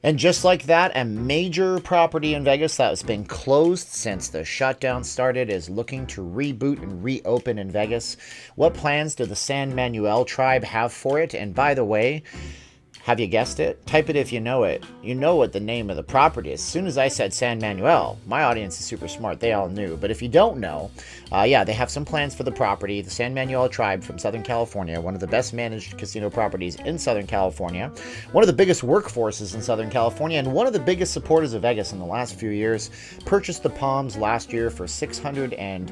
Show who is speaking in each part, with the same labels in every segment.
Speaker 1: And just like that, a major property in Vegas that has been closed since the shutdown started is looking to reboot and reopen in Vegas. What plans do the San Manuel Tribe have for it? And by the way, have you guessed it? Type it if you know it. You know what the name of the property is. As soon as I said San Manuel, my audience is super smart. They all knew. But if you don't know, yeah, they have some plans for the property. The San Manuel Tribe from Southern California, one of the best managed casino properties in Southern California, one of the biggest workforces in Southern California, and one of the biggest supporters of Vegas in the last few years, purchased the Palms last year for 600 and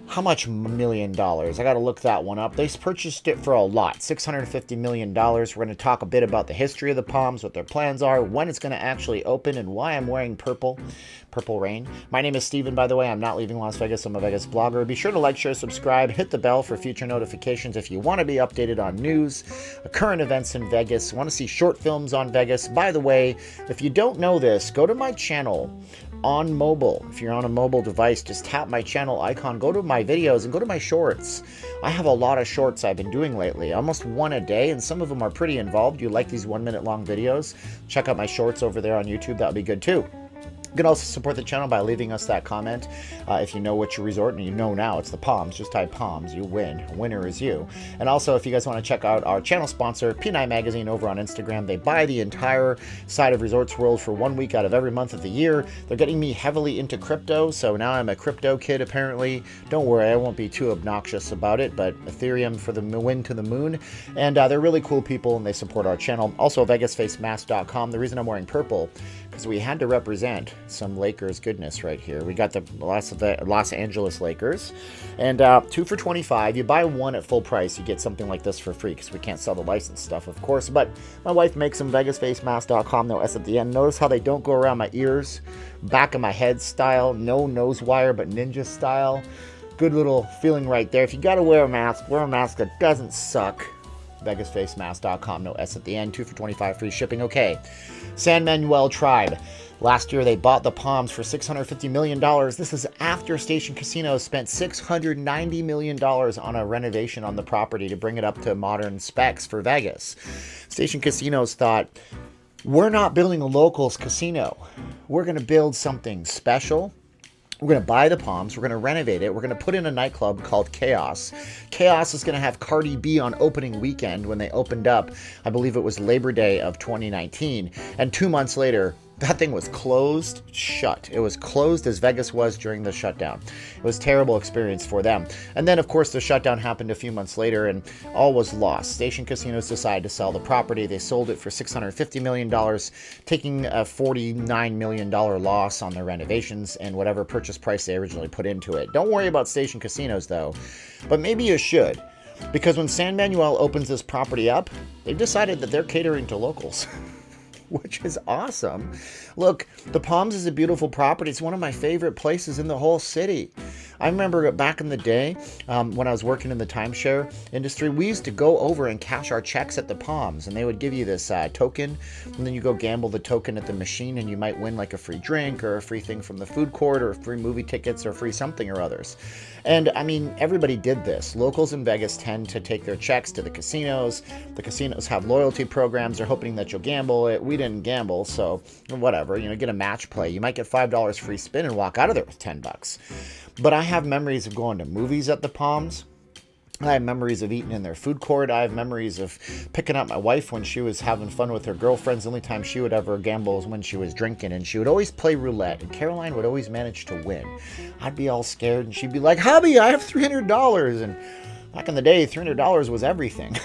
Speaker 1: how much $1 million? I got to look that one up. They purchased it for a lot, $650 million. We're going to talk a bit about the history of the Palms, what their plans are, when it's going to actually open, and why I'm wearing purple rain. My name is Steven, by the way. I'm not leaving Las Vegas. I'm a Vegas blogger. Be sure to like, share, subscribe, hit the bell for future notifications if you want to be updated on news, current events in Vegas, want to see short films on Vegas. By the way, if you don't know this, go to my channel on mobile. If you're on a mobile device, just tap my channel icon, go to my videos, and go to my shorts. I have a lot of shorts I've been doing lately, almost one a day, and some of them are pretty involved. You like these 1 minute long videos? Check out my shorts over there on YouTube. That would be good too. You can also support the channel by leaving us that comment. If you know which resort, and you know now, it's the Palms. Just type Palms. You win. Winner is you. And also, if you guys want to check out our channel sponsor, P9 Magazine, over on Instagram, they buy the entire side of Resorts World for 1 week out of every month of the year. They're getting me heavily into crypto, so now I'm a crypto kid, apparently. Don't worry, I won't be too obnoxious about it, but Ethereum for the win to the moon. And they're really cool people, and they support our channel. Also, VegasFaceMask.com. The reason I'm wearing purple, because we had to represent some Lakers goodness right here. We got the Los Angeles Lakers, and 2 for $25. You buy one at full price, you get something like this for free, because we can't sell the licensed stuff, of course. But my wife makes them. VegasFaceMask.com. No S at the end. Notice how they don't go around my ears, back of my head style. No nose wire, but ninja style. Good little feeling right there. If you gotta wear a mask that doesn't suck. VegasFaceMask.com. No S at the end. 2 for $25. Free shipping. Okay. San Manuel Tribe. Last year, they bought the Palms for $650 million. This is after Station Casinos spent $690 million on a renovation on the property to bring it up to modern specs for Vegas. Station Casinos thought, we're not building a locals casino. We're going to build something special. We're going to buy the Palms. We're going to renovate it. We're going to put in a nightclub called Chaos. Chaos is going to have Cardi B on opening weekend when they opened up. I believe it was Labor Day of 2019. And 2 months later, that thing was closed shut. It was closed as Vegas was during the shutdown. It was a terrible experience for them. And then, of course, the shutdown happened a few months later, and all was lost. Station Casinos decided to sell the property. They sold it for $650 million, taking a $49 million loss on their renovations and whatever purchase price they originally put into it. Don't worry about Station Casinos, though, but maybe you should. Because when San Manuel opens this property up, they've decided that they're catering to locals. Which is awesome. Look, the Palms is a beautiful property. It's one of my favorite places in the whole city. I remember back in the day when I was working in the timeshare industry, we used to go over and cash our checks at the Palms, and they would give you this token, and then you go gamble the token at the machine, and you might win like a free drink or a free thing from the food court or free movie tickets or free something or others. And I mean, everybody did this. Locals in Vegas tend to take their checks to the casinos. The casinos have loyalty programs. They're hoping that you'll gamble it. We didn't gamble, so whatever. Get a match play. You might get $5 free spin and walk out of there with $10. But I have memories of going to movies at the Palms. I have memories of eating in their food court. I have memories of picking up my wife when she was having fun with her girlfriends. The only time she would ever gamble was when she was drinking, and she would always play roulette, and Caroline would always manage to win. I'd be all scared, and she'd be like, "Hubby, I have $300. And back in the day, $300 was everything.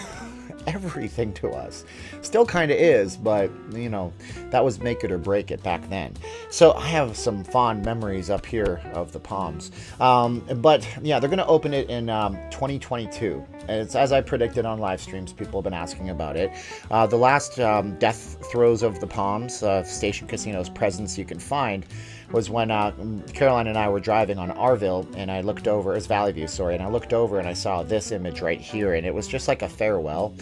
Speaker 1: Everything to us. Still kind of is, but that was make it or break it back then. So I have some fond memories up here of the Palms. But yeah, they're going to open it in 2022. It's as I predicted on live streams. People have been asking about it. The last death throes of the Palms, Station Casino's presence you can find, was when Caroline and I were driving on Arville, and I looked over, it's Valley View, sorry, and I looked over and I saw this image right here, and it was just like a farewell.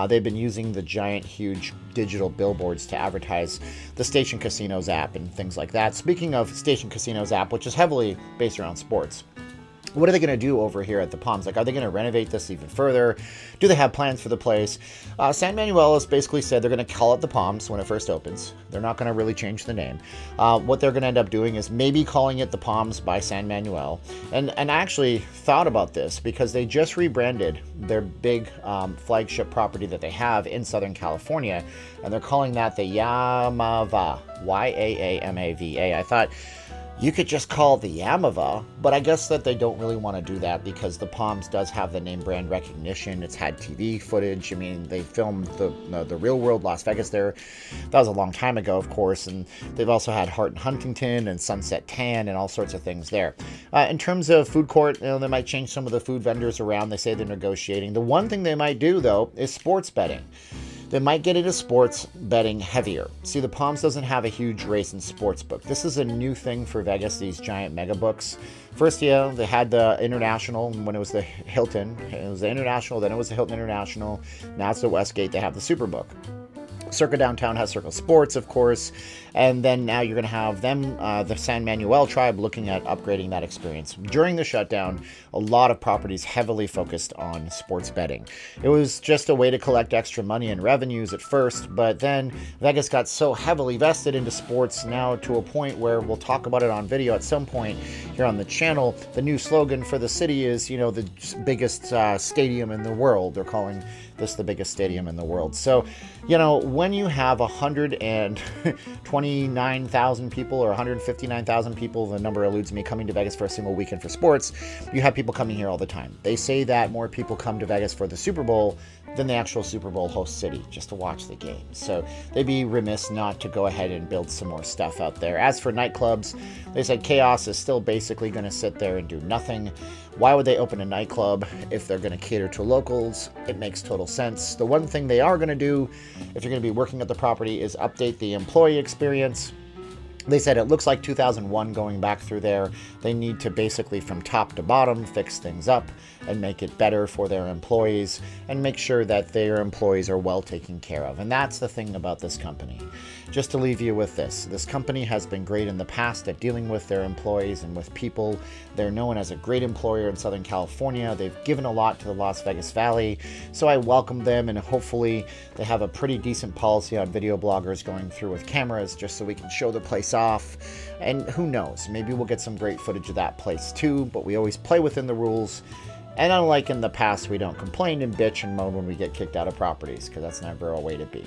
Speaker 1: They've been using the giant, huge digital billboards to advertise the Station Casinos app and things like that. Speaking of Station Casinos app, which is heavily based around sports, what are they going to do over here at the Palms? Like, are they going to renovate this even further? Do they have plans for the place? San Manuel has basically said they're going to call it the Palms when it first opens. They're not going to really change the name. What they're going to end up doing is maybe calling it the Palms by San Manuel. And I actually thought about this because they just rebranded their big flagship property that they have in Southern California, and they're calling that the Yaamava, Yaamava. I thought, you could just call it the Yaamava, but I guess that they don't really want to do that because the Palms does have the name brand recognition. It's had TV footage. I mean, they filmed the real world Las Vegas there. That was a long time ago, of course, and they've also had Hart and Huntington and Sunset Tan and all sorts of things there. In terms of food court, they might change some of the food vendors around. They say they're negotiating. The one thing they might do, though, is sports betting. They might get into sports betting heavier. See, the Palms doesn't have a huge race in sportsbook. This is a new thing for Vegas, these giant mega books. First, yeah, they had the International when it was the Hilton. It was the International, then it was the Hilton International. Now it's the Westgate. They have the Superbook. Circa Downtown has Circle Sports, of course, and then now you're going to have them, the San Manuel Tribe, looking at upgrading that experience. During the shutdown, a lot of properties heavily focused on sports betting. It was just a way to collect extra money and revenues at first, but then Vegas got so heavily vested into sports now to a point where we'll talk about it on video at some point here on the channel. The new slogan for the city is, the biggest stadium in the world. They're calling this the biggest stadium in the world. So, when you have 129,000 people or 159,000 people, the number eludes me, coming to Vegas for a single weekend for sports, you have people coming here all the time. They say that more people come to Vegas for the Super Bowl than the actual Super Bowl host city just to watch the game. So they'd be remiss not to go ahead and build some more stuff out there. As for nightclubs, they said Chaos is still basically going to sit there and do nothing. Why would they open a nightclub if they're going to cater to locals? It makes total sense. The one thing they are going to do, if you're going to be working at the property, is update the employee experience. They said it looks like 2001 going back through there. They need to basically from top to bottom fix things up and make it better for their employees and make sure that their employees are well taken care of. And that's the thing about this company. Just to leave you with this company has been great in the past at dealing with their employees and with people. They're known as a great employer in Southern California. They've given a lot to the Las Vegas Valley. So I welcome them, and hopefully they have a pretty decent policy on video bloggers going through with cameras just so we can show the place off. And who knows, maybe we'll get some great footage of that place too, but we always play within the rules. And unlike in the past, we don't complain and bitch and moan when we get kicked out of properties, because that's never a way to be.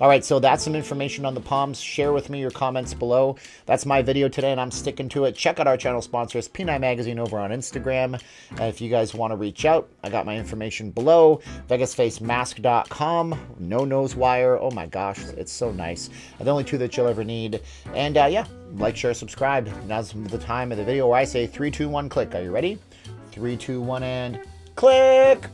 Speaker 1: All right, so that's some information on the Palms. Share with me your comments below. That's my video today, and I'm sticking to it. Check out our channel sponsors, P9 Magazine over on Instagram. If you guys want to reach out, I got my information below. VegasFaceMask.com. No nose wire. Oh my gosh, it's so nice. The only two that you'll ever need. And yeah, like, share, subscribe. Now's the time of the video where I say 3, 2, 1, click. Are you ready? 3, 2, 1, and click!